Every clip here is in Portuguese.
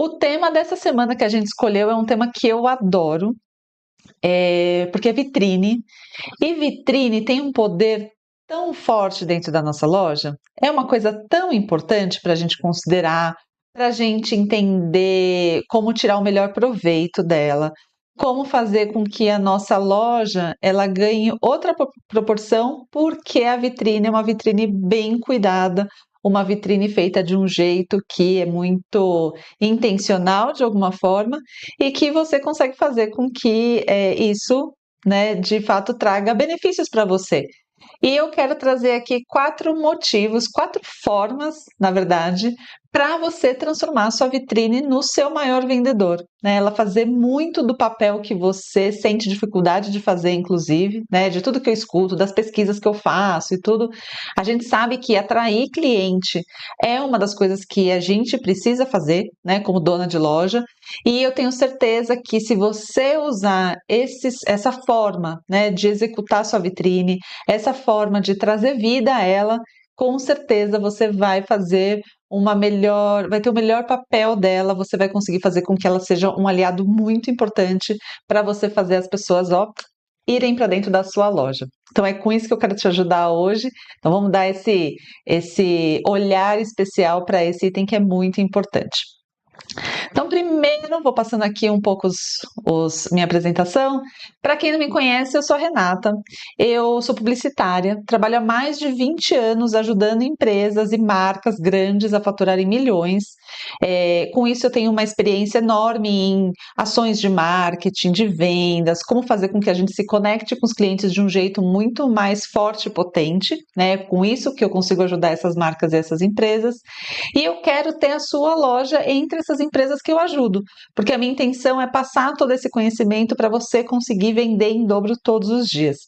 O tema dessa semana que a gente escolheu é um tema que eu adoro, porque é vitrine. E vitrine tem um poder tão forte dentro da nossa loja, é uma coisa tão importante para a gente considerar, para a gente entender como tirar o melhor proveito dela, como fazer com que a nossa loja ela ganhe outra proporção, porque a vitrine é uma vitrine bem cuidada, uma vitrine feita de um jeito que é muito intencional de alguma forma e que você consegue fazer com que isso, né, de fato traga benefícios para você. E eu quero trazer aqui 4 motivos, 4 formas, na verdade, para você transformar a sua vitrine no seu maior vendedor, né? Ela fazer muito do papel que você sente dificuldade de fazer, inclusive, né? De tudo que eu escuto, das pesquisas que eu faço e tudo, a gente sabe que atrair cliente é uma das coisas que a gente precisa fazer, né? Como dona de loja. E eu tenho certeza que se você usar essa forma, né, de executar sua vitrine, essa forma de trazer vida a ela, com certeza você vai fazer vai ter o melhor papel dela, você vai conseguir fazer com que ela seja um aliado muito importante para você fazer as pessoas, ó, irem para dentro da sua loja. Então é com isso que eu quero te ajudar hoje. Então vamos dar esse olhar especial para esse item que é muito importante. Então, primeiro, vou passando aqui um pouco minha apresentação. Para quem não me conhece, eu sou a Renata, eu sou publicitária, trabalho há mais de 20 anos ajudando empresas e marcas grandes a faturarem milhões. Com isso, eu tenho uma experiência enorme em ações de marketing, de vendas, como fazer com que a gente se conecte com os clientes de um jeito muito mais forte e potente, né? Com isso que eu consigo ajudar essas marcas e essas empresas. E eu quero ter a sua loja entre essas empresas que eu ajudo, porque a minha intenção é passar todo esse conhecimento para você conseguir vender em dobro todos os dias.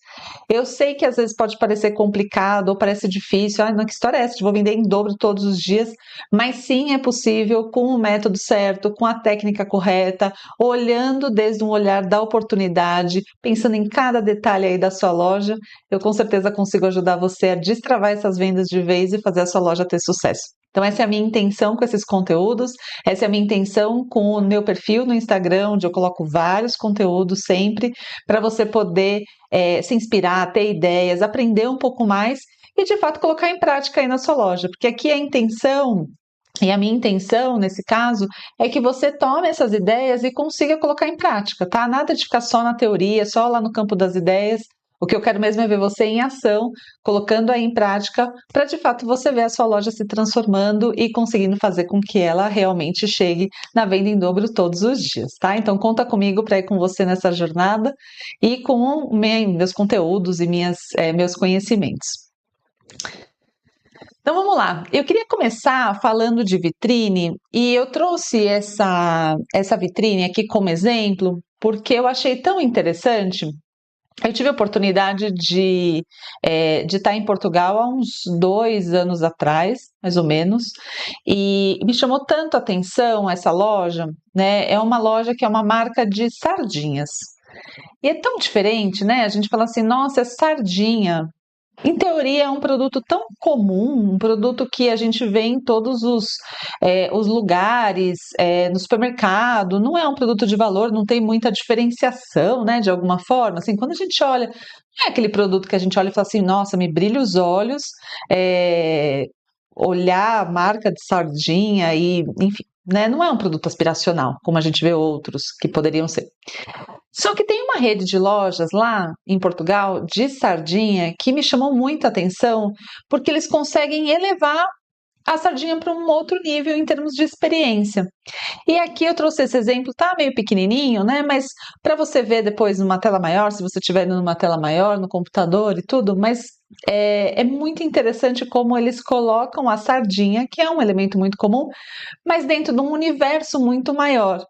Eu sei que às vezes pode parecer complicado ou parece difícil, não, que história é essa de vou vender em dobro todos os dias? Mas sim, é possível com o método certo, com a técnica correta, olhando desde um olhar da oportunidade, pensando em cada detalhe aí da sua loja, eu com certeza consigo ajudar você a destravar essas vendas de vez e fazer a sua loja ter sucesso. Então, essa é a minha intenção com esses conteúdos, essa é a minha intenção com o meu perfil no Instagram, onde eu coloco vários conteúdos sempre, para você poder se inspirar, ter ideias, aprender um pouco mais e, de fato, colocar em prática aí na sua loja. Porque aqui a intenção, e a minha intenção nesse caso, é que você tome essas ideias e consiga colocar em prática, tá? Nada de ficar só na teoria, só lá no campo das ideias. O que eu quero mesmo é ver você em ação, colocando aí em prática, para de fato você ver a sua loja se transformando e conseguindo fazer com que ela realmente chegue na venda em dobro todos os dias, tá? Então conta comigo para ir com você nessa jornada e com meus conteúdos e meus conhecimentos. Então vamos lá. Eu queria começar falando de vitrine e eu trouxe essa vitrine aqui como exemplo porque eu achei tão interessante. Eu tive a oportunidade de estar em Portugal há uns 2 anos atrás, mais ou menos, e me chamou tanto a atenção essa loja, né? É uma loja que é uma marca de sardinhas. E é tão diferente, né? A gente fala assim, nossa, é sardinha. Em teoria, é um produto tão comum, um produto que a gente vê em todos os lugares, no supermercado, não é um produto de valor, não tem muita diferenciação, né, de alguma forma. Assim, quando a gente olha, não é aquele produto que a gente olha e fala assim, nossa, me brilha os olhos, é, olhar a marca de sardinha e, enfim, né, não é um produto aspiracional, como a gente vê outros que poderiam ser. Só que tem uma rede de lojas lá em Portugal de sardinha que me chamou muita atenção, porque eles conseguem elevar a sardinha para um outro nível em termos de experiência. E aqui eu trouxe esse exemplo, tá meio pequenininho, né? Mas para você ver depois numa tela maior, se você estiver numa tela maior, no computador e tudo, mas é muito interessante como eles colocam a sardinha, que é um elemento muito comum, mas dentro de um universo muito maior.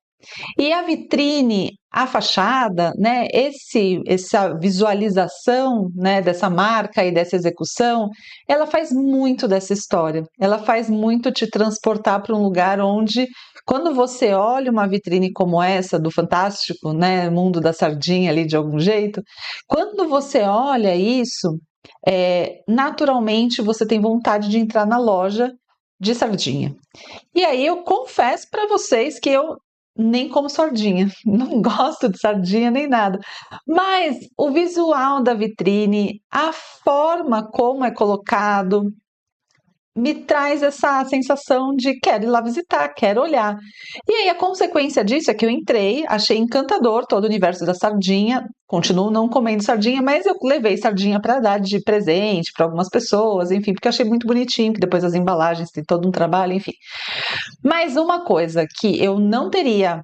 E a vitrine, a fachada, né, essa visualização, né, dessa marca e dessa execução, ela faz muito dessa história. Ela faz muito te transportar para um lugar onde, quando você olha uma vitrine como essa, do fantástico, né, mundo da sardinha ali de algum jeito, quando você olha isso, naturalmente você tem vontade de entrar na loja de sardinha. E aí eu confesso para vocês que eu nem como sardinha, não gosto de sardinha nem nada. Mas o visual da vitrine, a forma como é colocado, me traz essa sensação de quero ir lá visitar, quero olhar. E aí a consequência disso é que eu entrei, achei encantador todo o universo da sardinha, continuo não comendo sardinha, mas eu levei sardinha para dar de presente para algumas pessoas, enfim, porque eu achei muito bonitinho, que depois as embalagens tem todo um trabalho, enfim. Mas uma coisa que eu não teria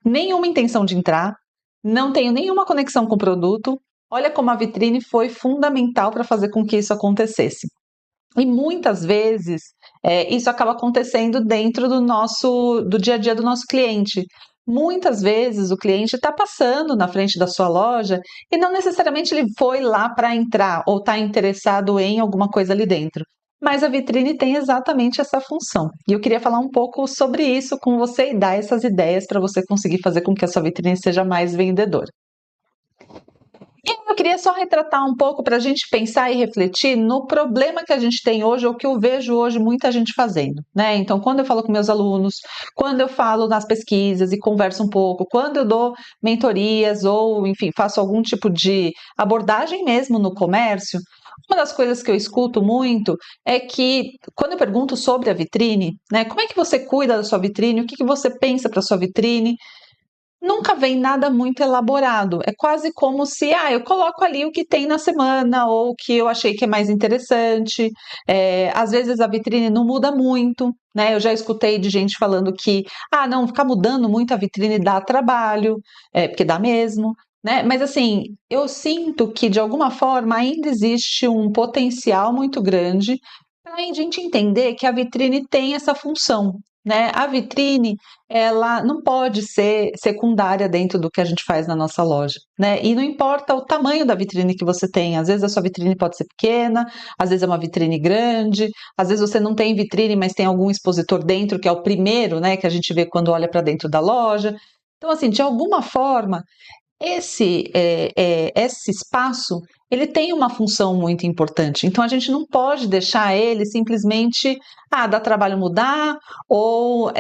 nenhuma intenção de entrar, não tenho nenhuma conexão com o produto, olha como a vitrine foi fundamental para fazer com que isso acontecesse. E muitas vezes isso acaba acontecendo dentro do dia a dia do nosso cliente. Muitas vezes o cliente está passando na frente da sua loja e não necessariamente ele foi lá para entrar ou está interessado em alguma coisa ali dentro. Mas a vitrine tem exatamente essa função. E eu queria falar um pouco sobre isso com você e dar essas ideias para você conseguir fazer com que a sua vitrine seja mais vendedora. Eu queria só retratar um pouco para a gente pensar e refletir no problema que a gente tem hoje, ou que eu vejo hoje muita gente fazendo, né? Então, quando eu falo com meus alunos, quando eu falo nas pesquisas e converso um pouco, quando eu dou mentorias ou, enfim, faço algum tipo de abordagem mesmo no comércio, uma das coisas que eu escuto muito é que, quando eu pergunto sobre a vitrine, né? Como é que você cuida da sua vitrine? O que que você pensa para sua vitrine? Nunca vem nada muito elaborado. É quase como se, eu coloco ali o que tem na semana ou o que eu achei que é mais interessante. Às vezes a vitrine não muda muito, né? Eu já escutei de gente falando que, não, ficar mudando muito a vitrine dá trabalho, porque dá mesmo, né? Mas assim, eu sinto que de alguma forma ainda existe um potencial muito grande para a gente entender que a vitrine tem essa função, né? A vitrine ela não pode ser secundária dentro do que a gente faz na nossa loja, né? E não importa o tamanho da vitrine que você tem, às vezes a sua vitrine pode ser pequena, às vezes é uma vitrine grande, às vezes você não tem vitrine, mas tem algum expositor dentro, que é o primeiro, né, que a gente vê quando olha para dentro da loja. Então, assim, de alguma forma, esse espaço ele tem uma função muito importante, então a gente não pode deixar ele simplesmente dá trabalho mudar, ou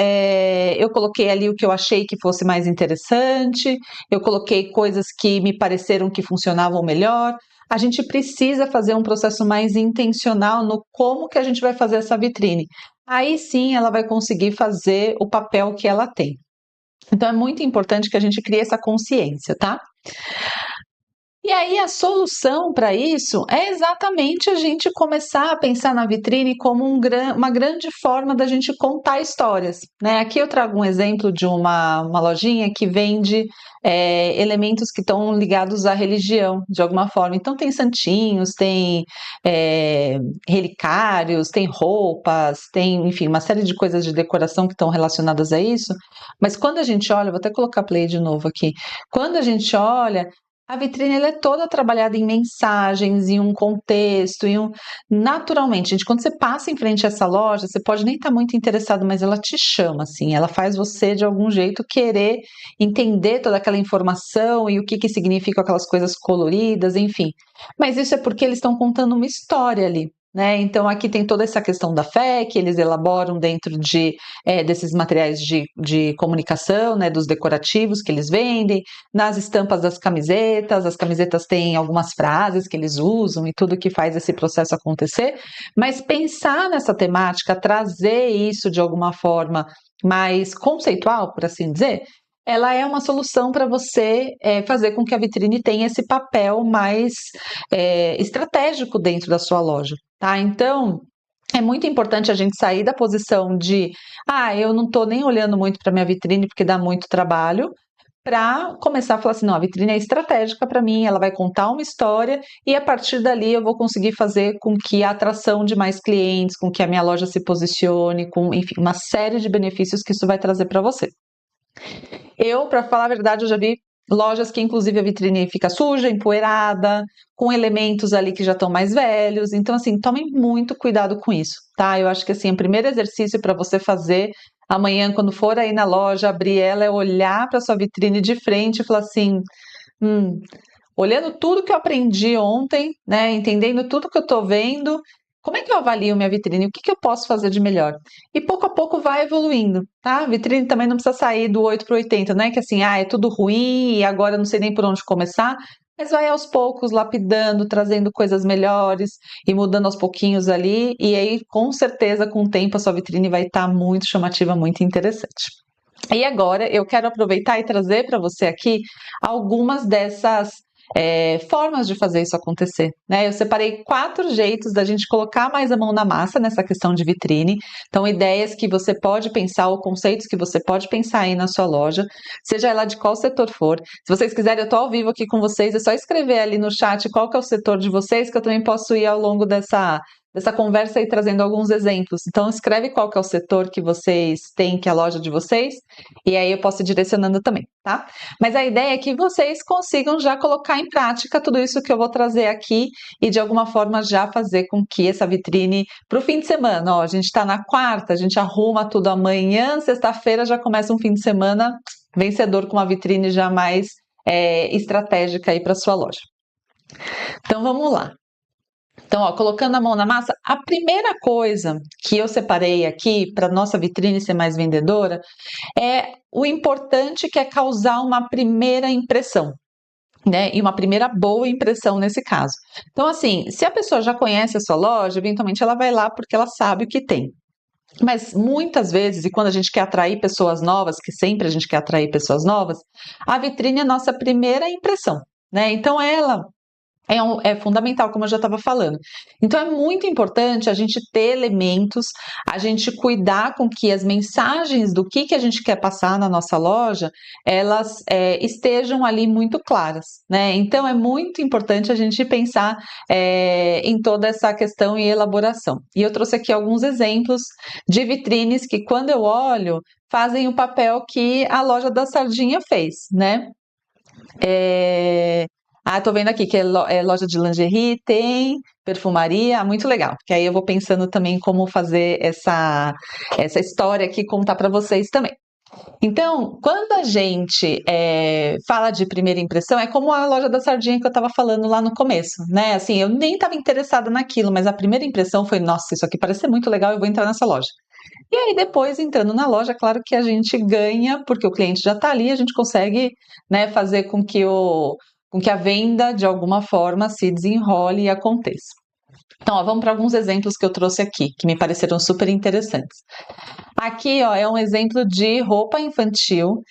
eu coloquei ali o que eu achei que fosse mais interessante, eu coloquei coisas que me pareceram que funcionavam melhor. A gente precisa fazer um processo mais intencional no como que a gente vai fazer essa vitrine. Aí sim ela vai conseguir fazer o papel que ela tem. Então é muito importante que a gente crie essa consciência, tá? E aí a solução para isso é exatamente a gente começar a pensar na vitrine como uma grande forma da gente contar histórias, né? Aqui eu trago um exemplo de uma lojinha que vende elementos que estão ligados à religião, de alguma forma. Então tem santinhos, tem relicários, tem roupas, tem, enfim, uma série de coisas de decoração que estão relacionadas a isso. Mas quando a gente olha, vou até colocar play de novo aqui. Quando a gente olha, a vitrine ela é toda trabalhada em mensagens, em um contexto, naturalmente, gente, quando você passa em frente a essa loja, você pode nem estar muito interessado, mas ela te chama, assim, ela faz você de algum jeito querer entender toda aquela informação e o que significam aquelas coisas coloridas, enfim. Mas isso é porque eles estão contando uma história ali, né? Então aqui tem toda essa questão da fé que eles elaboram dentro desses materiais de comunicação, né? Dos decorativos que eles vendem, nas estampas das camisetas, as camisetas têm algumas frases que eles usam e tudo que faz esse processo acontecer, mas pensar nessa temática, trazer isso de alguma forma mais conceitual, por assim dizer, ela é uma solução para você fazer com que a vitrine tenha esse papel mais estratégico dentro da sua loja, tá? Então, é muito importante a gente sair da posição de eu não estou nem olhando muito para minha vitrine porque dá muito trabalho, para começar a falar assim, não, a vitrine é estratégica para mim, ela vai contar uma história e a partir dali eu vou conseguir fazer com que a atração de mais clientes, com que a minha loja se posicione, com, enfim, uma série de benefícios que isso vai trazer para você. Eu, para falar a verdade, eu já vi lojas que inclusive a vitrine fica suja, empoeirada, com elementos ali que já estão mais velhos. Então, assim, tomem muito cuidado com isso, tá? Eu acho que assim, o primeiro exercício para você fazer amanhã, quando for aí na loja, abrir ela, é olhar para sua vitrine de frente e falar assim: olhando tudo que eu aprendi ontem, né? Entendendo tudo que eu tô vendo. como é que eu avalio minha vitrine? O que eu posso fazer de melhor? E pouco a pouco vai evoluindo, tá? A vitrine também não precisa sair do 8 para o 80, não é que assim, é tudo ruim e agora eu não sei nem por onde começar, mas vai aos poucos lapidando, trazendo coisas melhores e mudando aos pouquinhos ali, e aí com certeza com o tempo a sua vitrine vai estar muito chamativa, muito interessante. E agora eu quero aproveitar e trazer para você aqui algumas dessas formas de fazer isso acontecer, né? Eu separei 4 jeitos da gente colocar mais a mão na massa nessa questão de vitrine. Então, ideias que você pode pensar, ou conceitos que você pode pensar aí na sua loja, seja ela de qual setor for. Se vocês quiserem, eu estou ao vivo aqui com vocês, é só escrever ali no chat qual que é o setor de vocês, que eu também posso ir ao longo dessa conversa e trazendo alguns exemplos. Então, escreve qual que é o setor que vocês têm, que é a loja de vocês, e aí eu posso ir direcionando também, tá? Mas a ideia é que vocês consigam já colocar em prática tudo isso que eu vou trazer aqui e de alguma forma já fazer com que essa vitrine para o fim de semana, ó, a gente está na quarta, a gente arruma tudo amanhã, sexta-feira já começa um fim de semana vencedor com uma vitrine já mais estratégica aí para sua loja. Então vamos lá. Então, ó, colocando a mão na massa, a primeira coisa que eu separei aqui para nossa vitrine ser mais vendedora é o importante que é causar uma primeira impressão, né? E uma primeira boa impressão nesse caso. Então, assim, se a pessoa já conhece a sua loja, eventualmente ela vai lá porque ela sabe o que tem. Mas muitas vezes, e quando a gente quer atrair pessoas novas, que sempre a gente quer atrair pessoas novas, a vitrine é a nossa primeira impressão, né? Então, ela é fundamental, como eu já estava falando. Então, é muito importante a gente ter elementos, a gente cuidar com que as mensagens do que a gente quer passar na nossa loja, elas estejam ali muito claras, né? Então, é muito importante a gente pensar em toda essa questão e elaboração. E eu trouxe aqui alguns exemplos de vitrines que, quando eu olho, fazem o papel que a loja da Sardinha fez, né? Tô vendo aqui que é loja de lingerie, tem perfumaria, muito legal. Porque aí eu vou pensando também como fazer essa história aqui, contar para vocês também. Então, quando a gente fala de primeira impressão, é como a loja da sardinha que eu estava falando lá no começo, né? Assim, eu nem estava interessada naquilo, mas a primeira impressão foi, nossa, isso aqui parece ser muito legal, eu vou entrar nessa loja. E aí, depois, entrando na loja, claro que a gente ganha, porque o cliente já está ali, a gente consegue, né, fazer com que a venda, de alguma forma, se desenrole e aconteça. Então, ó, vamos para alguns exemplos que eu trouxe aqui, que me pareceram super interessantes. Aqui, ó, é um exemplo de roupa infantil.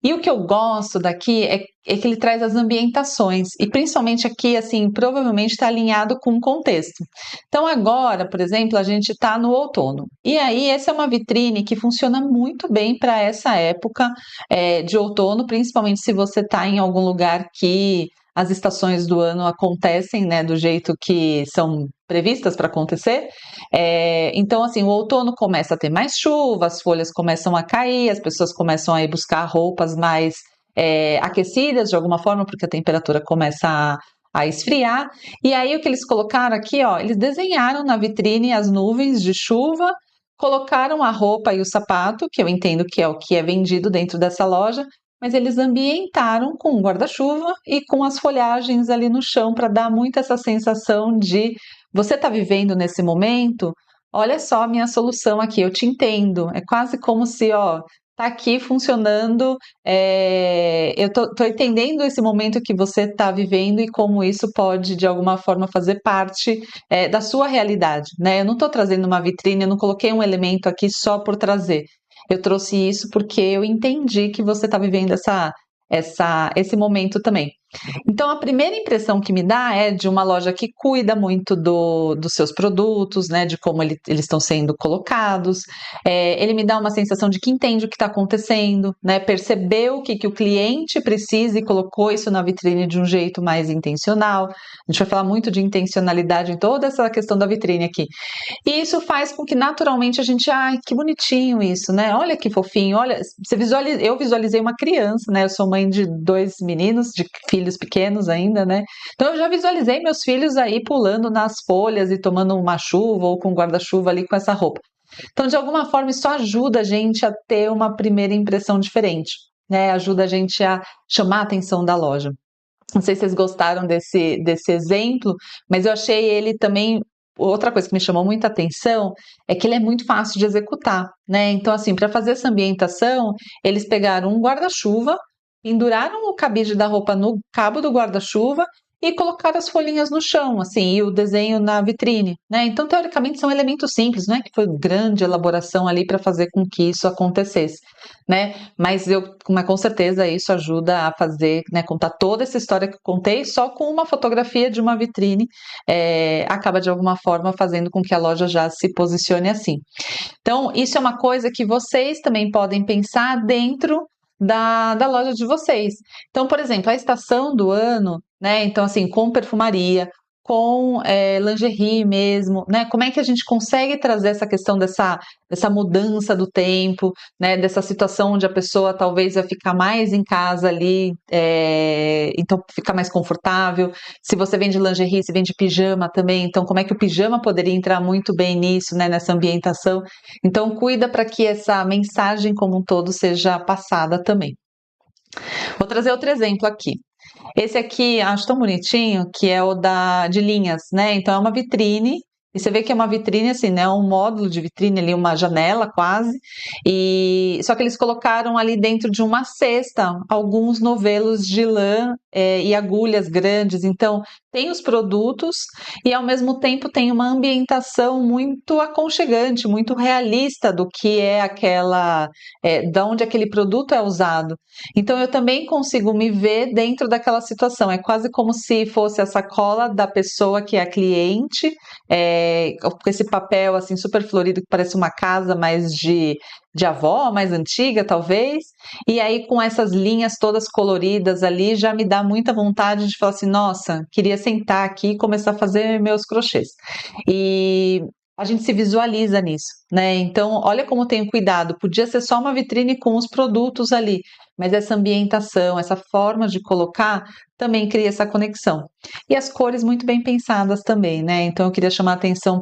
E o que eu gosto daqui é que ele traz as ambientações, e principalmente aqui, assim, provavelmente está alinhado com o contexto. Então, agora, por exemplo, a gente está no outono. E aí, essa é uma vitrine que funciona muito bem para essa época de outono, principalmente se você está em algum lugar que as estações do ano acontecem, né, do jeito que são previstas para acontecer. Então, assim, o outono começa a ter mais chuva, as folhas começam a cair, as pessoas começam a ir buscar roupas mais aquecidas de alguma forma, porque a temperatura começa a esfriar. E aí, o que eles colocaram aqui, ó, eles desenharam na vitrine as nuvens de chuva, colocaram a roupa e o sapato, que eu entendo que é o que é vendido dentro dessa loja, mas eles ambientaram com um guarda-chuva e com as folhagens ali no chão para dar muito essa sensação de você está vivendo nesse momento, olha só a minha solução aqui, eu te entendo. É quase como se, ó, tá aqui funcionando, eu tô entendendo esse momento que você está vivendo e como isso pode, de alguma forma, fazer parte da sua realidade, né? Eu não estou trazendo uma vitrine, eu não coloquei um elemento aqui só por trazer. Eu trouxe isso porque eu entendi que você está vivendo esse momento também. Então, a primeira impressão que me dá é de uma loja que cuida muito dos seus produtos, né, de como eles estão sendo colocados. Ele me dá uma sensação de que entende o que está acontecendo, né, percebeu o que o cliente precisa e colocou isso na vitrine de um jeito mais intencional. A gente vai falar muito de intencionalidade em toda essa questão da vitrine aqui. E isso faz com que naturalmente a gente, ai, que bonitinho isso, né? Olha que fofinho, olha, eu visualizei uma criança, né? Eu sou mãe de 2 meninos, de filhos pequenos ainda, né? Então eu já visualizei meus filhos aí pulando nas folhas e tomando uma chuva ou com guarda-chuva ali com essa roupa. Então, de alguma forma, isso ajuda a gente a ter uma primeira impressão diferente, né? Ajuda a gente a chamar a atenção da loja. Não sei se vocês gostaram desse exemplo, mas eu achei ele também outra coisa que me chamou muita atenção é que ele é muito fácil de executar, né? Então, assim, para fazer essa ambientação, eles pegaram um guarda-chuva, penduraram o cabide da roupa no cabo do guarda-chuva e colocaram as folhinhas no chão, assim, e o desenho na vitrine, né? Então, teoricamente, são elementos simples, não é que foi grande elaboração ali para fazer com que isso acontecesse, né? Mas com certeza isso ajuda a fazer, né, contar toda essa história que eu contei só com uma fotografia de uma vitrine, acaba de alguma forma fazendo com que a loja já se posicione assim. Então, isso é uma coisa que vocês também podem pensar dentro da loja de vocês. Então, por exemplo, a estação do ano, né? Então, assim, com perfumaria, com lingerie mesmo, né? Como é que a gente consegue trazer essa questão dessa mudança do tempo, né? Dessa situação onde a pessoa talvez vai ficar mais em casa ali, então fica mais confortável. Se você vende lingerie, se vende pijama também, então como é que o pijama poderia entrar muito bem nisso, né? Nessa ambientação? Então, cuida para que essa mensagem como um todo seja passada também. Vou trazer outro exemplo aqui. Esse aqui, acho tão bonitinho, que é o de linhas, né? Então, é uma vitrine, e você vê que é uma vitrine assim, né? Um módulo de vitrine ali, uma janela quase, e só que eles colocaram ali dentro de uma cesta alguns novelos de lã e agulhas grandes. Então, tem os produtos e ao mesmo tempo tem uma ambientação muito aconchegante, muito realista do que é da onde aquele produto é usado. Então eu também consigo me ver dentro daquela situação. É quase como se fosse a sacola da pessoa que é a cliente, com esse papel assim super florido que parece uma casa mais de avó, mais antiga talvez. E aí com essas linhas todas coloridas ali já me dá muita vontade de falar assim, nossa, queria sentar aqui e começar a fazer meus crochês. E a gente se visualiza nisso, né? Então, olha como tenho cuidado. Podia ser só uma vitrine com os produtos ali, mas essa ambientação, essa forma de colocar também cria essa conexão. E as cores muito bem pensadas também, né? Então, eu queria chamar a atenção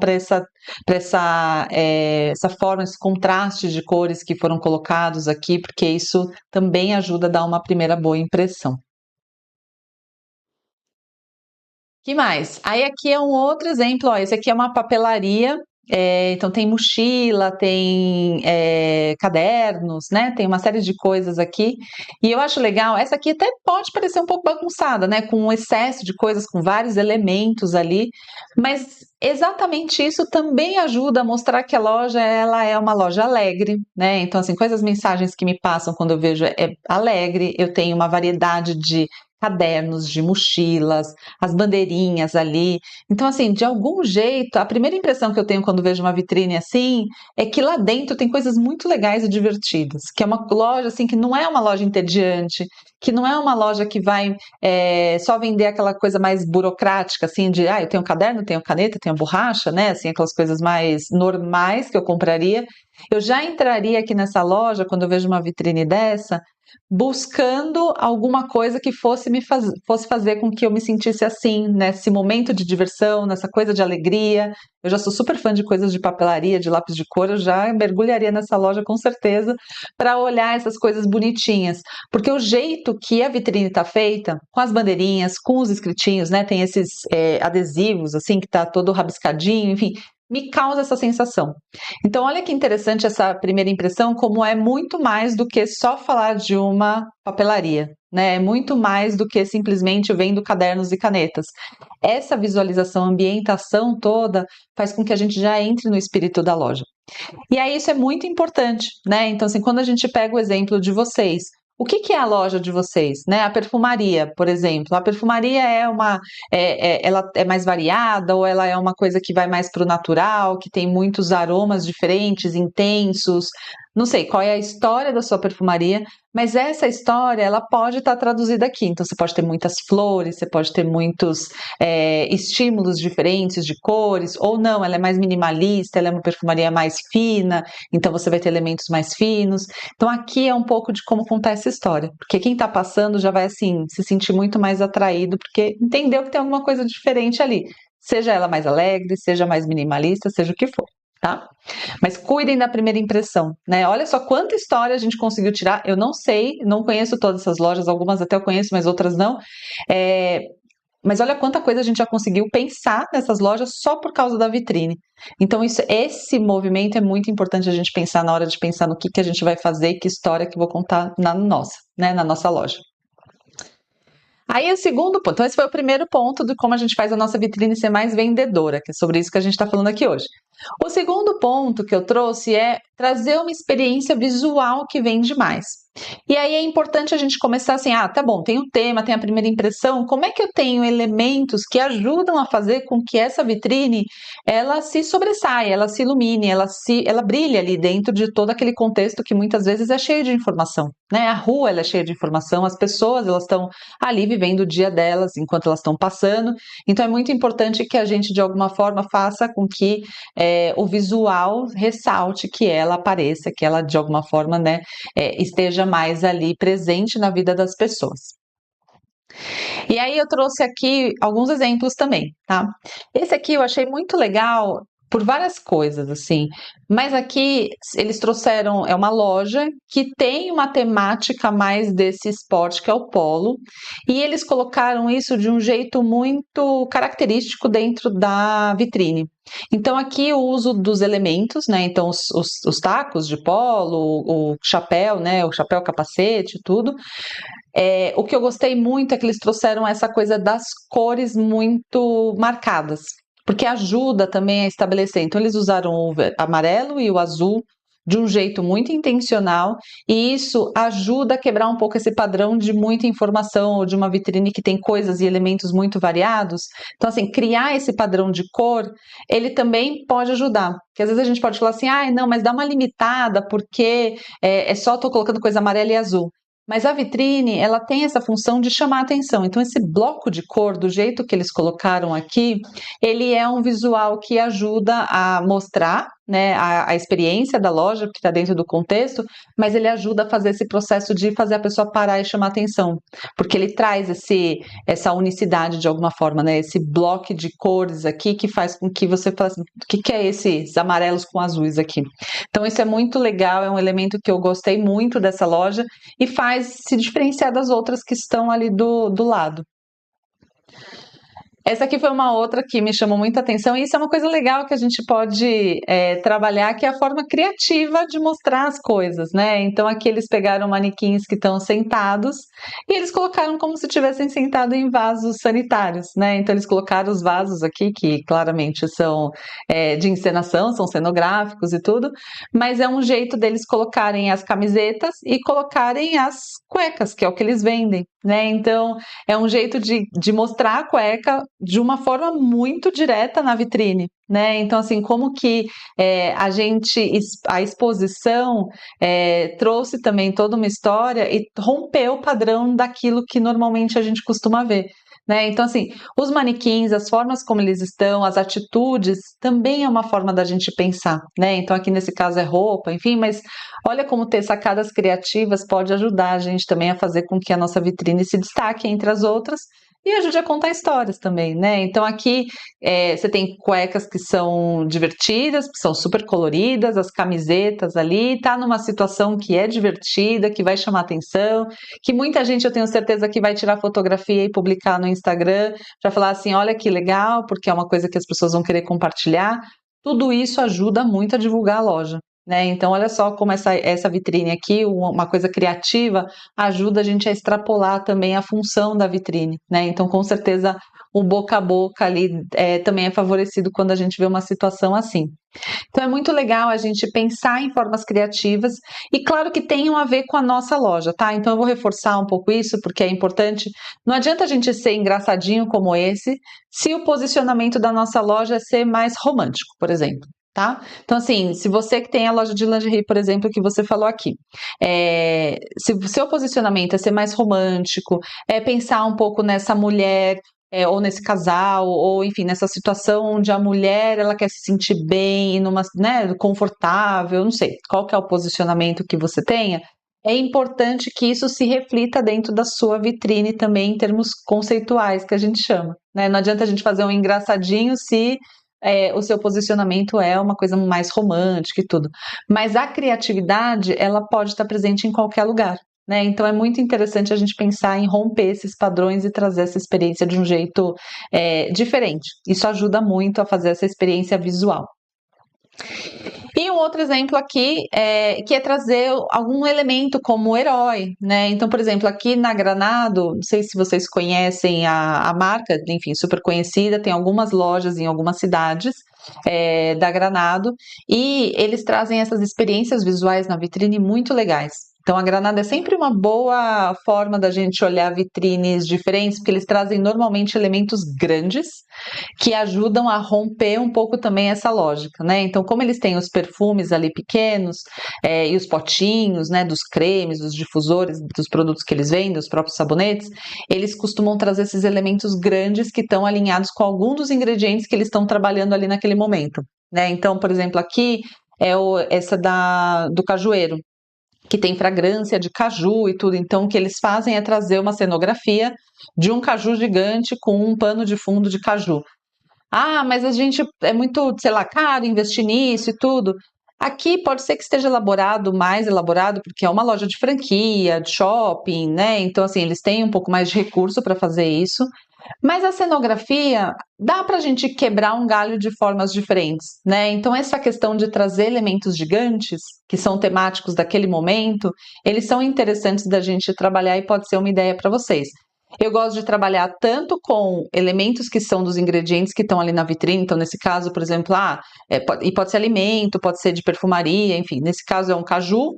essa forma, esse contraste de cores que foram colocados aqui, porque isso também ajuda a dar uma primeira boa impressão. Que mais? Aí aqui é um outro exemplo, ó, esse aqui é uma papelaria, então tem mochila, tem cadernos, né? Tem uma série de coisas aqui. E eu acho legal, essa aqui até pode parecer um pouco bagunçada, né? Com um excesso de coisas, com vários elementos ali, mas exatamente isso também ajuda a mostrar que a loja ela é uma loja alegre, né? Então, assim, quais as mensagens que me passam quando eu vejo é alegre, eu tenho uma variedade de cadernos, de mochilas, as bandeirinhas ali. Então, assim, de algum jeito, a primeira impressão que eu tenho quando vejo uma vitrine assim é que lá dentro tem coisas muito legais e divertidas, que é uma loja assim que não é uma loja entediante, que não é uma loja que vai só vender aquela coisa mais burocrática, assim, de eu tenho caderno, tenho caneta, tenho borracha, né? Assim, aquelas coisas mais normais que eu compraria. Eu já entraria aqui nessa loja quando eu vejo uma vitrine dessa buscando alguma coisa que fosse fazer com que eu me sentisse assim, nesse momento de diversão, nessa coisa de alegria. Eu já sou super fã de coisas de papelaria, de lápis de cor, eu já mergulharia nessa loja com certeza para olhar essas coisas bonitinhas. Porque o jeito que a vitrine está feita, com as bandeirinhas, com os escritinhos, né? Tem esses adesivos, assim, que tá todo rabiscadinho, enfim, me causa essa sensação. Então, olha que interessante essa primeira impressão, como é muito mais do que só falar de uma papelaria, né? É muito mais do que simplesmente vendo cadernos e canetas. Essa visualização, ambientação toda, faz com que a gente já entre no espírito da loja. E aí isso é muito importante, né? Então, assim, quando a gente pega o exemplo de vocês, o que que é a loja de vocês, né? A perfumaria, por exemplo. A perfumaria ela é mais variada ou ela é uma coisa que vai mais para o natural, que tem muitos aromas diferentes, intensos. Não sei qual é a história da sua perfumaria, mas essa história ela pode estar traduzida aqui. Então, você pode ter muitas flores, você pode ter muitos estímulos diferentes de cores, ou não, ela é mais minimalista, ela é uma perfumaria mais fina, então você vai ter elementos mais finos. Então aqui é um pouco de como contar essa história, porque quem está passando já vai assim se sentir muito mais atraído, porque entendeu que tem alguma coisa diferente ali, seja ela mais alegre, seja mais minimalista, seja o que for. Tá? Mas cuidem da primeira impressão, né? Olha só quanta história a gente conseguiu tirar. Eu não sei, não conheço todas essas lojas, algumas até eu conheço, mas outras não. Mas olha quanta coisa a gente já conseguiu pensar nessas lojas só por causa da vitrine. Então, esse movimento é muito importante a gente pensar na hora de pensar no que a gente vai fazer e que história que eu vou contar na nossa, né, na nossa loja. Aí o segundo ponto, então esse foi o primeiro ponto de como a gente faz a nossa vitrine ser mais vendedora, que é sobre isso que a gente está falando aqui hoje. O segundo ponto que eu trouxe é trazer uma experiência visual que vende mais. E aí é importante a gente começar assim, tá bom, tem o tema, tem a primeira impressão, como é que eu tenho elementos que ajudam a fazer com que essa vitrine, ela se sobressaia, ela se ilumine, ela brilhe ali dentro de todo aquele contexto que muitas vezes é cheio de informação, né? A rua, ela é cheia de informação, as pessoas, elas estão ali vivendo o dia delas enquanto elas estão passando, então é muito importante que a gente de alguma forma faça com que o visual ressalte, que ela apareça, que ela de alguma forma, né, esteja mais ali presente na vida das pessoas. E aí eu trouxe aqui alguns exemplos também, tá? Esse aqui eu achei muito legal por várias coisas, assim, mas aqui eles trouxeram, é uma loja que tem uma temática mais desse esporte que é o polo, e eles colocaram isso de um jeito muito característico dentro da vitrine. Então aqui o uso dos elementos, né, então os tacos de polo, o chapéu, né, o chapéu capacete, tudo, o que eu gostei muito é que eles trouxeram essa coisa das cores muito marcadas, porque ajuda também a estabelecer. Então, eles usaram o amarelo e o azul de um jeito muito intencional, e isso ajuda a quebrar um pouco esse padrão de muita informação ou de uma vitrine que tem coisas e elementos muito variados. Então, assim, criar esse padrão de cor, ele também pode ajudar. Porque às vezes a gente pode falar assim, não, mas dá uma limitada, porque só tô colocando coisa amarela e azul. Mas a vitrine, ela tem essa função de chamar a atenção. Então, esse bloco de cor, do jeito que eles colocaram aqui, ele é um visual que ajuda a mostrar, né, a experiência da loja, que está dentro do contexto, mas ele ajuda a fazer esse processo de fazer a pessoa parar e chamar atenção. Porque ele traz essa unicidade de alguma forma, né? Esse bloco de cores aqui que faz com que você fale assim, o que é esses amarelos com azuis aqui? Então, isso é muito legal, é um elemento que eu gostei muito dessa loja e faz se diferenciar das outras que estão ali do lado. Essa aqui foi uma outra que me chamou muita atenção, e isso é uma coisa legal que a gente pode trabalhar, que é a forma criativa de mostrar as coisas, né? Então aqui eles pegaram manequins que estão sentados e eles colocaram como se estivessem sentados em vasos sanitários, né? Então eles colocaram os vasos aqui, que claramente são de encenação, são cenográficos e tudo, mas é um jeito deles colocarem as camisetas e colocarem as cuecas, que é o que eles vendem, né? Então é um jeito de mostrar a cueca de uma forma muito direta na vitrine, né? Então, assim, como que a exposição trouxe também toda uma história e rompeu o padrão daquilo que normalmente a gente costuma ver. Né? Então, assim, os manequins, as formas como eles estão, as atitudes, também é uma forma da gente pensar, né? Então, aqui nesse caso é roupa, enfim, mas olha como ter sacadas criativas pode ajudar a gente também a fazer com que a nossa vitrine se destaque entre as outras e ajude a contar histórias também, né? Então, aqui você tem cuecas que são divertidas, que são super coloridas, as camisetas ali, tá numa situação que é divertida, que vai chamar atenção, que muita gente, eu tenho certeza, que vai tirar fotografia e publicar no Instagram, para falar assim, olha que legal, porque é uma coisa que as pessoas vão querer compartilhar. Tudo isso ajuda muito a divulgar a loja, né? Então, olha só como essa vitrine aqui, uma coisa criativa, ajuda a gente a extrapolar também a função da vitrine, né? Então, com certeza, o boca a boca ali também é favorecido quando a gente vê uma situação assim. Então é muito legal a gente pensar em formas criativas e claro que tenham a ver com a nossa loja, tá? Então eu vou reforçar um pouco isso porque é importante. Não adianta a gente ser engraçadinho como esse se o posicionamento da nossa loja é ser mais romântico, por exemplo. Tá? Então, assim, se você que tem a loja de lingerie, por exemplo, que você falou aqui, se o seu posicionamento é ser mais romântico, é pensar um pouco nessa mulher ou nesse casal, ou enfim, nessa situação onde a mulher ela quer se sentir bem, numa, né, confortável, não sei, qual que é o posicionamento que você tenha, é importante que isso se reflita dentro da sua vitrine também em termos conceituais, que a gente chama, né? Não adianta a gente fazer um engraçadinho se o seu posicionamento é uma coisa mais romântica e tudo. Mas a criatividade, ela pode estar presente em qualquer lugar. né? Então é muito interessante a gente pensar em romper esses padrões e trazer essa experiência de um jeito diferente. Isso ajuda muito a fazer essa experiência visual. E um outro exemplo aqui que é trazer algum elemento como herói, né? Então, por exemplo, aqui na Granado, não sei se vocês conhecem a marca, enfim, super conhecida, tem algumas lojas em algumas cidades da Granado, e eles trazem essas experiências visuais na vitrine muito legais. Então, a Granada é sempre uma boa forma da gente olhar vitrines diferentes, porque eles trazem normalmente elementos grandes que ajudam a romper um pouco também essa lógica, né? Então, como eles têm os perfumes ali pequenos e os potinhos, né, dos cremes, dos difusores, dos produtos que eles vendem, os próprios sabonetes, eles costumam trazer esses elementos grandes que estão alinhados com algum dos ingredientes que eles estão trabalhando ali naquele momento, né? Então, por exemplo, aqui essa do cajueiro, que tem fragrância de caju e tudo. Então, o que eles fazem é trazer uma cenografia de um caju gigante com um pano de fundo de caju. Ah, mas a gente é muito, sei lá, caro investir nisso e tudo. Aqui pode ser que esteja mais elaborado, porque é uma loja de franquia, de shopping, né? Então, assim, eles têm um pouco mais de recurso para fazer isso. Mas a cenografia dá para a gente quebrar um galho de formas diferentes, né? Então, essa questão de trazer elementos gigantes, que são temáticos daquele momento, eles são interessantes da gente trabalhar e pode ser uma ideia para vocês. Eu gosto de trabalhar tanto com elementos que são dos ingredientes que estão ali na vitrine, então nesse caso, por exemplo, pode ser alimento, pode ser de perfumaria, enfim, nesse caso é um caju,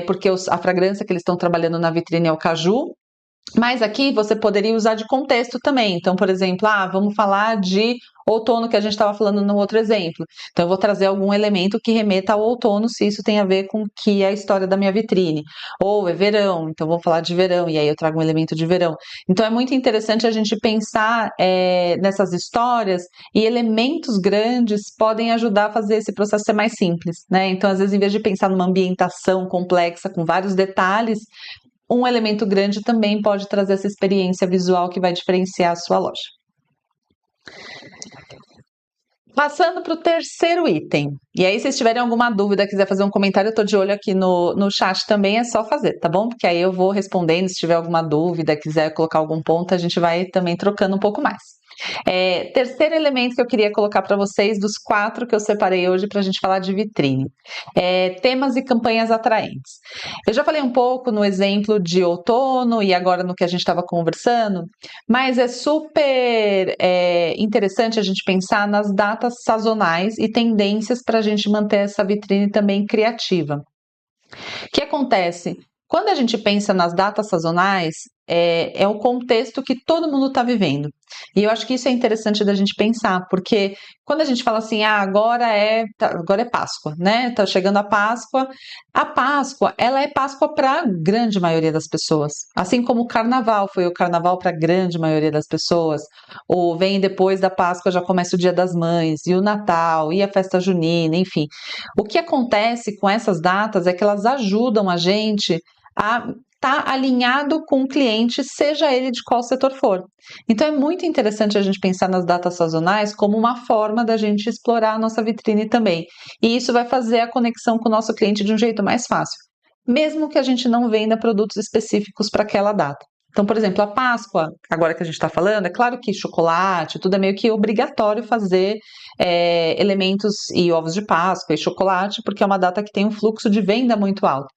porque a fragrância que eles estão trabalhando na vitrine é o caju, mas aqui você poderia usar de contexto também. Então, por exemplo, vamos falar de outono, que a gente estava falando no outro exemplo. Então, eu vou trazer algum elemento que remeta ao outono, se isso tem a ver com que é a história da minha vitrine. Ou é verão, então vou falar de verão, e aí eu trago um elemento de verão. Então, é muito interessante a gente pensar nessas histórias, e elementos grandes podem ajudar a fazer esse processo ser mais simples, né? Então, às vezes, em vez de pensar numa ambientação complexa, com vários detalhes, um elemento grande também pode trazer essa experiência visual que vai diferenciar a sua loja. Passando para o terceiro item. E aí, se vocês tiverem alguma dúvida, quiser fazer um comentário, eu estou de olho aqui no chat também, é só fazer, tá bom? Porque aí eu vou respondendo, se tiver alguma dúvida, quiser colocar algum ponto, a gente vai também trocando um pouco mais. Terceiro elemento que eu queria colocar para vocês, dos 4 que eu separei hoje para a gente falar de vitrine. Temas e campanhas atraentes. Eu já falei um pouco no exemplo de outono e agora no que a gente estava conversando, mas é super interessante a gente pensar nas datas sazonais e tendências para a gente manter essa vitrine também criativa. O que acontece? Quando a gente pensa nas datas sazonais, é o contexto que todo mundo está vivendo. E eu acho que isso é interessante da gente pensar, porque quando a gente fala assim, agora é Páscoa, né? Tá chegando a Páscoa ela é Páscoa para a grande maioria das pessoas. Assim como o Carnaval foi o Carnaval para a grande maioria das pessoas. Ou vem depois da Páscoa, já começa o Dia das Mães, e o Natal, e a festa junina, enfim. O que acontece com essas datas é que elas ajudam a gente a estar alinhado com o cliente, seja ele de qual setor for. Então é muito interessante a gente pensar nas datas sazonais como uma forma da gente explorar a nossa vitrine também. E isso vai fazer a conexão com o nosso cliente de um jeito mais fácil, mesmo que a gente não venda produtos específicos para aquela data. Então, por exemplo, a Páscoa, agora que a gente está falando, é claro que chocolate, tudo é meio que obrigatório fazer elementos e ovos de Páscoa e chocolate, porque é uma data que tem um fluxo de venda muito alto.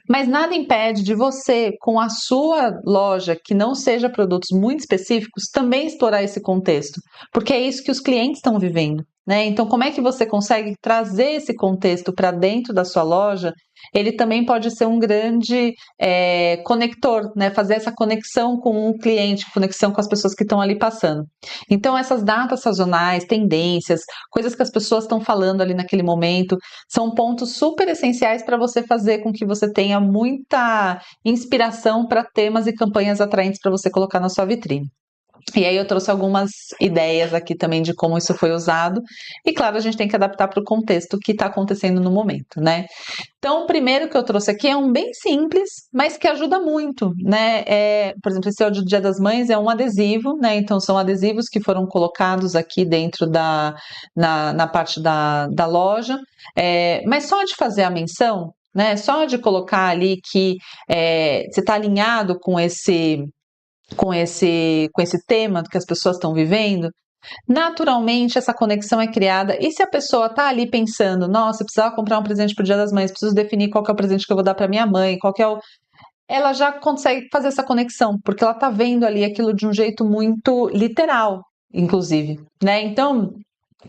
Mas nada impede de você, com a sua loja, que não seja produtos muito específicos, também explorar esse contexto, porque é isso que os clientes estão vivendo, né? Então, como é que você consegue trazer esse contexto para dentro da sua loja? Ele também pode ser um grande conector, né? Fazer essa conexão com o cliente, conexão com as pessoas que estão ali passando. Então, essas datas sazonais, tendências, coisas que as pessoas estão falando ali naquele momento, são pontos super essenciais para você fazer com que você tenha muita inspiração para temas e campanhas atraentes para você colocar na sua vitrine. E aí eu trouxe algumas ideias aqui também de como isso foi usado. E claro, a gente tem que adaptar para o contexto que está acontecendo no momento, né? Então, o primeiro que eu trouxe aqui é um bem simples, mas que ajuda muito, né? Por exemplo, esse é o do Dia das Mães, é um adesivo, né? Então, são adesivos que foram colocados aqui dentro na parte da loja. Mas só de fazer a menção, né? Só de colocar ali que você está alinhado com esse tema que as pessoas estão vivendo, naturalmente essa conexão é criada. E se a pessoa está ali pensando, nossa, eu precisava comprar um presente para o Dia das Mães, preciso definir qual que é o presente que eu vou dar para minha mãe, qual que é o... Ela já consegue fazer essa conexão, porque ela está vendo ali aquilo de um jeito muito literal, inclusive, né? Então,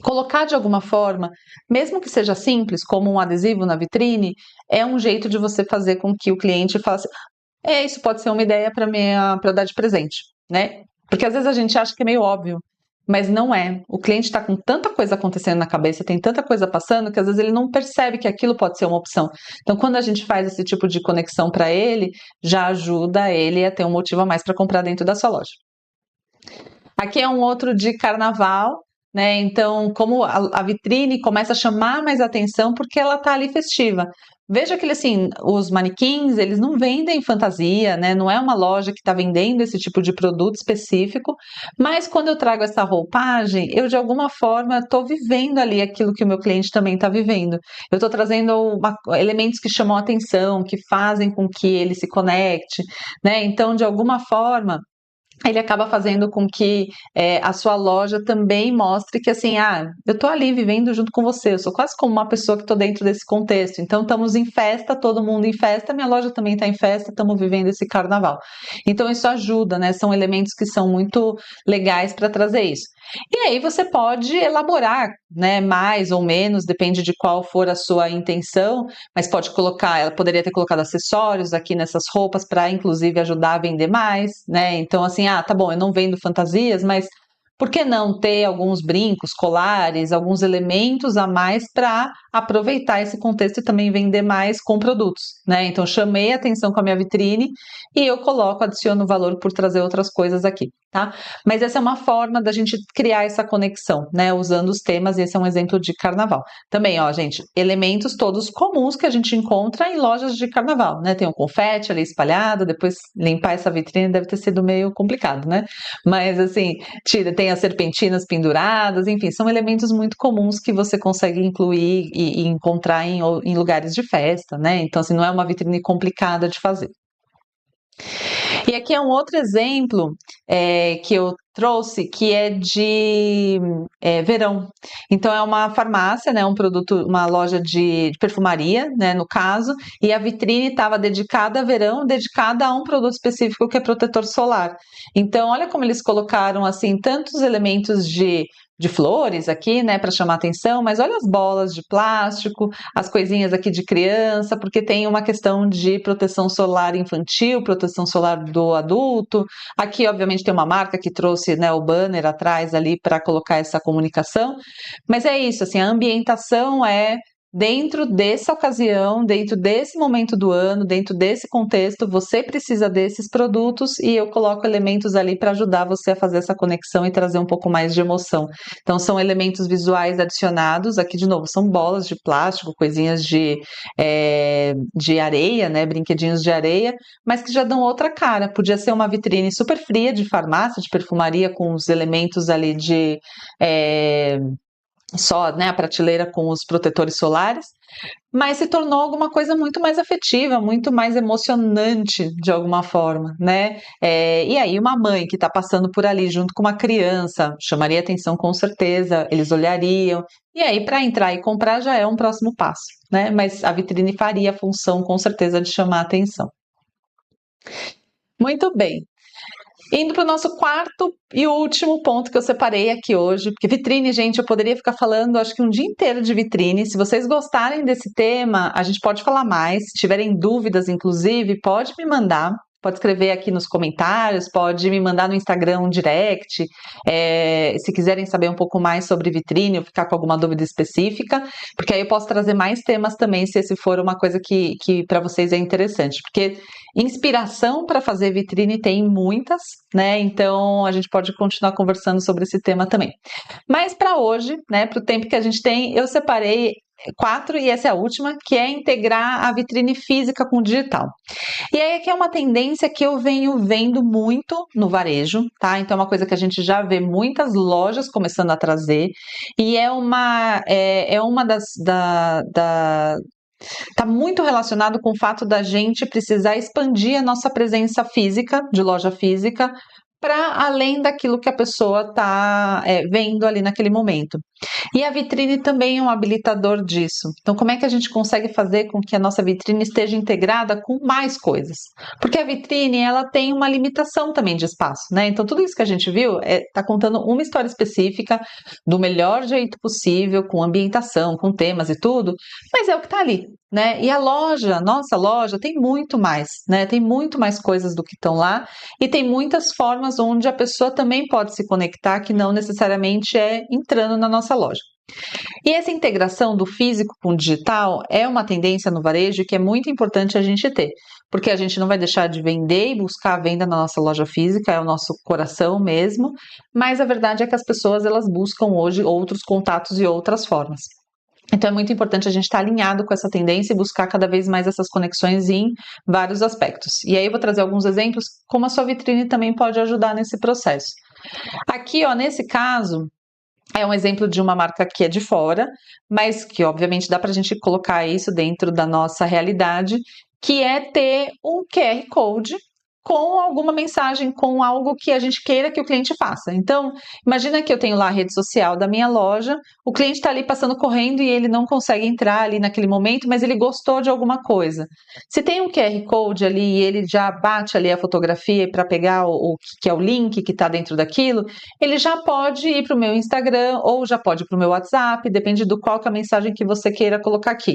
colocar de alguma forma, mesmo que seja simples, como um adesivo na vitrine, é um jeito de você fazer com que o cliente faça, isso pode ser uma ideia para dar de presente, né? Porque às vezes a gente acha que é meio óbvio, mas não é. O cliente está com tanta coisa acontecendo na cabeça, tem tanta coisa passando, que às vezes ele não percebe que aquilo pode ser uma opção. Então, quando a gente faz esse tipo de conexão para ele, já ajuda ele a ter um motivo a mais para comprar dentro da sua loja. Aqui é um outro de carnaval, né? Então, como a vitrine começa a chamar mais atenção porque ela tá ali festiva. Veja que assim, os manequins, eles não vendem fantasia, né? Não é uma loja que está vendendo esse tipo de produto específico, mas quando eu trago essa roupagem, eu de alguma forma estou vivendo ali aquilo que o meu cliente também está vivendo. Eu estou trazendo elementos que chamam a atenção, que fazem com que ele se conecte, né? Então, de alguma forma, ele acaba fazendo com que a sua loja também mostre que assim, eu tô ali vivendo junto com você, eu sou quase como uma pessoa que tô dentro desse contexto, então estamos em festa, todo mundo em festa, minha loja também está em festa, estamos vivendo esse carnaval. Então isso ajuda, né? São elementos que são muito legais para trazer isso. E aí você pode elaborar, né, mais ou menos, depende de qual for a sua intenção, mas pode colocar, ela poderia ter colocado acessórios aqui nessas roupas para inclusive ajudar a vender mais, né? Então assim, tá bom, eu não vendo fantasias, mas por que não ter alguns brincos, colares, alguns elementos a mais para aproveitar esse contexto e também vender mais com produtos, né? Então chamei a atenção com a minha vitrine e eu adiciono valor por trazer outras coisas aqui, tá? Mas essa é uma forma da gente criar essa conexão, né? Usando os temas, e esse é um exemplo de carnaval. Também, ó, gente, elementos todos comuns que a gente encontra em lojas de carnaval, né? Tem um confete ali espalhado, depois limpar essa vitrine deve ter sido meio complicado, né? Mas assim, tem as serpentinas penduradas, enfim, são elementos muito comuns que você consegue incluir e encontrar em lugares de festa, né? Então, assim, não é uma vitrine complicada de fazer. E aqui é um outro exemplo que eu trouxe, que é de verão. Então é uma farmácia, né, um produto, uma loja de perfumaria, né, no caso, e a vitrine estava dedicada a verão, dedicada a um produto específico que é protetor solar. Então olha como eles colocaram assim tantos elementos de flores aqui, né, para chamar atenção, mas olha as bolas de plástico, as coisinhas aqui de criança, porque tem uma questão de proteção solar infantil, proteção solar do adulto. Aqui, obviamente, tem uma marca que trouxe, né, o banner atrás ali para colocar essa comunicação, mas é isso, assim, a ambientação é dentro dessa ocasião, dentro desse momento do ano, dentro desse contexto, você precisa desses produtos e eu coloco elementos ali para ajudar você a fazer essa conexão e trazer um pouco mais de emoção. Então, são elementos visuais adicionados. Aqui, de novo, são bolas de plástico, coisinhas de areia, né? Brinquedinhos de areia, mas que já dão outra cara. Podia ser uma vitrine super fria de farmácia, de perfumaria, com os elementos ali de só, né, a prateleira com os protetores solares, mas se tornou alguma coisa muito mais afetiva, muito mais emocionante de alguma forma, né? E aí uma mãe que está passando por ali junto com uma criança chamaria atenção com certeza, eles olhariam, e aí para entrar e comprar já é um próximo passo, né? Mas a vitrine faria a função com certeza de chamar atenção. Muito bem. Indo para o nosso quarto e último ponto que eu separei aqui hoje, porque vitrine, gente, eu poderia ficar falando acho que um dia inteiro de vitrine. Se vocês gostarem desse tema, a gente pode falar mais. Se tiverem dúvidas, inclusive, pode me mandar. Pode escrever aqui nos comentários, pode me mandar no Instagram um direct. Se quiserem saber um pouco mais sobre vitrine ou ficar com alguma dúvida específica, porque aí eu posso trazer mais temas também, se esse for uma coisa que para vocês é interessante. Porque inspiração para fazer vitrine tem muitas, né? Então a gente pode continuar conversando sobre esse tema também. Mas para hoje, né, para o tempo que a gente tem, eu separei 4 e essa é a última, que é integrar a vitrine física com o digital. E aí aqui é uma tendência que eu venho vendo muito no varejo, tá? Então é uma coisa que a gente já vê muitas lojas começando a trazer e é uma Está muito relacionado com o fato da gente precisar expandir a nossa presença física, de loja física, para além daquilo que a pessoa está vendo ali naquele momento. E a vitrine também é um habilitador disso. Então, como é que a gente consegue fazer com que a nossa vitrine esteja integrada com mais coisas? Porque a vitrine, ela tem uma limitação também de espaço, né? Então, tudo isso que a gente viu está contando uma história específica do melhor jeito possível, com ambientação, com temas e tudo, mas é o que está ali, né? E a loja, nossa loja, tem muito mais, né? Tem muito mais coisas do que estão lá e tem muitas formas onde a pessoa também pode se conectar, que não necessariamente é entrando na nossa loja. E essa integração do físico com o digital é uma tendência no varejo que é muito importante a gente ter, porque a gente não vai deixar de vender e buscar a venda na nossa loja física, é o nosso coração mesmo, mas a verdade é que as pessoas elas buscam hoje outros contatos e outras formas. Então é muito importante a gente estar alinhado com essa tendência e buscar cada vez mais essas conexões em vários aspectos. E aí eu vou trazer alguns exemplos como a sua vitrine também pode ajudar nesse processo. Aqui, ó, nesse caso, é um exemplo de uma marca que é de fora, mas que obviamente dá para a gente colocar isso dentro da nossa realidade, que é ter um QR Code com alguma mensagem, com algo que a gente queira que o cliente faça. Então, imagina que eu tenho lá a rede social da minha loja, o cliente está ali passando correndo e ele não consegue entrar ali naquele momento, mas ele gostou de alguma coisa. Se tem um QR Code ali e ele já bate ali a fotografia para pegar o que é o link que está dentro daquilo, ele já pode ir para o meu Instagram ou já pode ir para o meu WhatsApp, depende do qual que é a mensagem que você queira colocar aqui.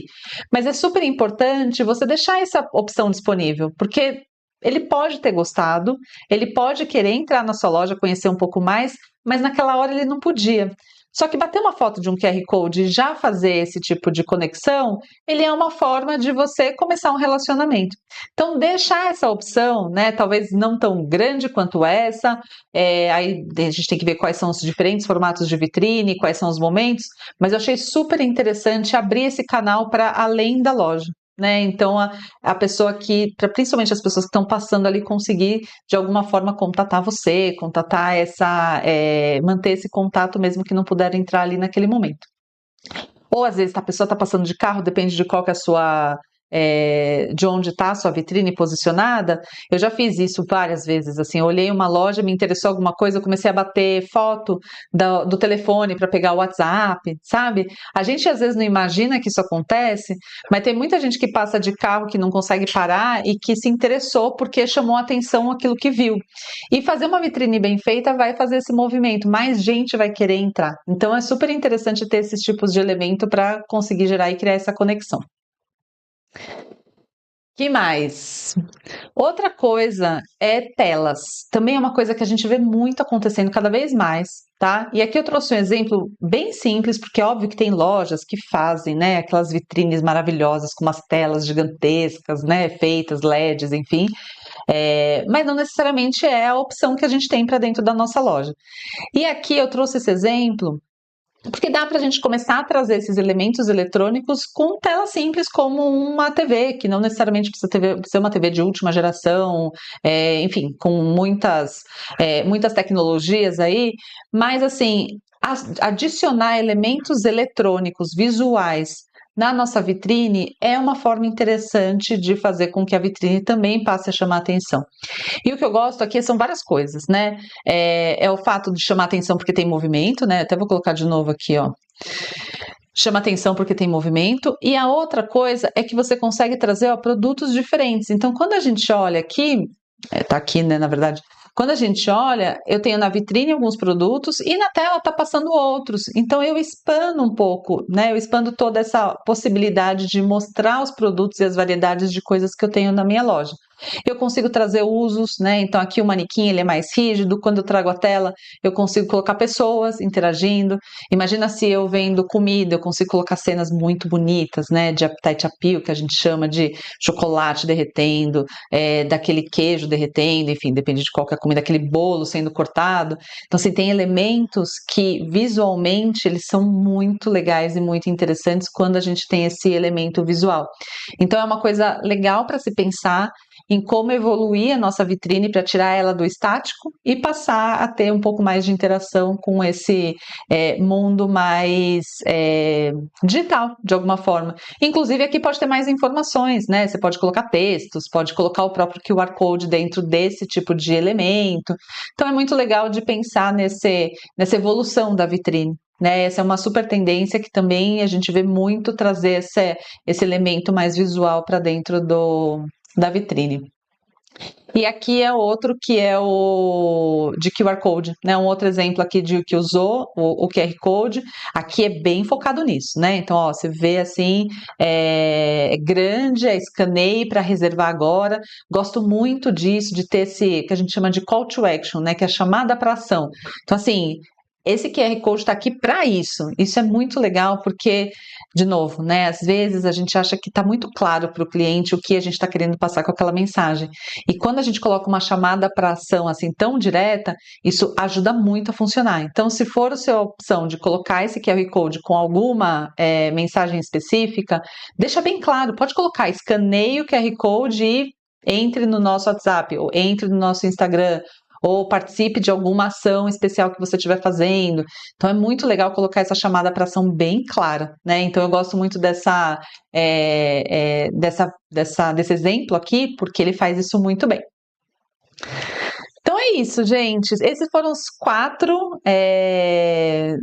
Mas é super importante você deixar essa opção disponível, porque ele pode ter gostado, ele pode querer entrar na sua loja, conhecer um pouco mais, mas naquela hora ele não podia. Só que bater uma foto de um QR Code e já fazer esse tipo de conexão, ele é uma forma de você começar um relacionamento. Então, deixar essa opção, né, talvez não tão grande quanto essa, aí a gente tem que ver quais são os diferentes formatos de vitrine, quais são os momentos, mas eu achei super interessante abrir esse canal para além da loja. Né? Então, a pessoa que, principalmente as pessoas que estão passando ali, conseguir de alguma forma contatar você, contatar manter esse contato mesmo que não puder entrar ali naquele momento. Ou às vezes a pessoa está passando de carro, depende de qual que é a sua. De onde está a sua vitrine posicionada, eu já fiz isso várias vezes, assim, eu olhei uma loja, me interessou alguma coisa, eu comecei a bater foto do telefone para pegar o WhatsApp, sabe? A gente às vezes não imagina que isso acontece, mas tem muita gente que passa de carro que não consegue parar e que se interessou porque chamou a atenção aquilo que viu. E fazer uma vitrine bem feita vai fazer esse movimento, mais gente vai querer entrar. Então é super interessante ter esses tipos de elemento para conseguir gerar e criar essa conexão. Que mais? Outra coisa é telas. Também é uma coisa que a gente vê muito acontecendo cada vez mais, tá? E aqui eu trouxe um exemplo bem simples, porque é óbvio que tem lojas que fazem, né, aquelas vitrines maravilhosas com umas telas gigantescas, né, feitas, LEDs, enfim. Mas não necessariamente é a opção que a gente tem para dentro da nossa loja. E aqui eu trouxe esse exemplo porque dá para a gente começar a trazer esses elementos eletrônicos com tela simples, como uma TV, que não necessariamente precisa ser uma TV de última geração, enfim, com muitas tecnologias aí, mas assim, adicionar elementos eletrônicos, visuais, na nossa vitrine é uma forma interessante de fazer com que a vitrine também passe a chamar atenção. E o que eu gosto aqui são várias coisas, né? É o fato de chamar atenção porque tem movimento, né? Até vou colocar de novo aqui, ó. Chama atenção porque tem movimento. E a outra coisa é que você consegue trazer produtos diferentes. Então, quando a gente olha aqui, tá aqui, né, na verdade. Quando a gente olha, eu tenho na vitrine alguns produtos e na tela tá passando outros. Então eu expando um pouco, né? Eu expando toda essa possibilidade de mostrar os produtos e as variedades de coisas que eu tenho na minha loja. Eu consigo trazer usos, né? Então aqui o manequim ele é mais rígido, quando eu trago a tela, eu consigo colocar pessoas interagindo. Imagina se eu vendo comida, eu consigo colocar cenas muito bonitas, né? De appetite appeal, que a gente chama de chocolate derretendo, daquele queijo derretendo, enfim, depende de qual que é a comida, aquele bolo sendo cortado. Então, assim, tem elementos que visualmente eles são muito legais e muito interessantes quando a gente tem esse elemento visual. Então, é uma coisa legal para se pensar em como evoluir a nossa vitrine para tirar ela do estático e passar a ter um pouco mais de interação com esse mundo mais digital, de alguma forma. Inclusive, aqui pode ter mais informações, né? Você pode colocar textos, pode colocar o próprio QR Code dentro desse tipo de elemento. Então, é muito legal de pensar nessa evolução da vitrine. Né, essa é uma super tendência que também a gente vê muito trazer esse elemento mais visual para dentro da vitrine. E aqui é outro que é o de QR Code, né? Um outro exemplo aqui de que usou o QR Code. Aqui é bem focado nisso, né? Então, ó, você vê assim, é grande, escaneie para reservar agora. Gosto muito disso, de ter esse que a gente chama de call to action, né? Que é a chamada para ação. Então, assim, esse QR Code está aqui para isso. Isso é muito legal porque, de novo, né? Às vezes a gente acha que está muito claro para o cliente o que a gente está querendo passar com aquela mensagem. E quando a gente coloca uma chamada para ação assim tão direta, isso ajuda muito a funcionar. Então, se for a sua opção de colocar esse QR Code com alguma mensagem específica, deixa bem claro. Pode colocar, escaneie o QR Code e entre no nosso WhatsApp ou entre no nosso Instagram ou participe de alguma ação especial que você estiver fazendo. Então é muito legal colocar essa chamada para ação bem clara, né? Então eu gosto muito desse exemplo aqui, porque ele faz isso muito bem. Então é isso, gente. Esses foram os 4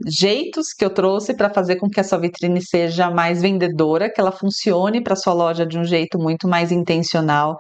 jeitos que eu trouxe para fazer com que a sua vitrine seja mais vendedora, que ela funcione para sua loja de um jeito muito mais intencional.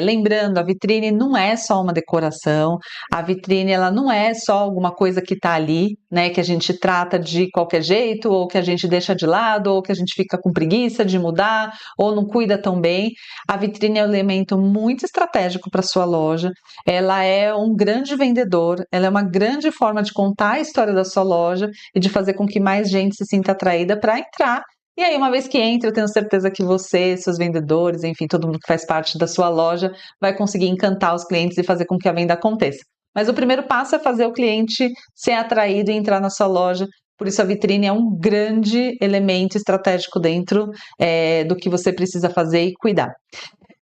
Lembrando, a vitrine não é só uma decoração, a vitrine ela não é só alguma coisa que está ali, né, que a gente trata de qualquer jeito, ou que a gente deixa de lado, ou que a gente fica com preguiça de mudar, ou não cuida tão bem. A vitrine é um elemento muito estratégico para sua loja. Ela é um grande vendedor, ela é uma grande forma de contar a história da sua loja e de fazer com que mais gente se sinta atraída para entrar. E aí, uma vez que entra, eu tenho certeza que você, seus vendedores, enfim, todo mundo que faz parte da sua loja, vai conseguir encantar os clientes e fazer com que a venda aconteça. Mas o primeiro passo é fazer o cliente ser atraído e entrar na sua loja. Por isso, a vitrine é um grande elemento estratégico dentro do que você precisa fazer e cuidar.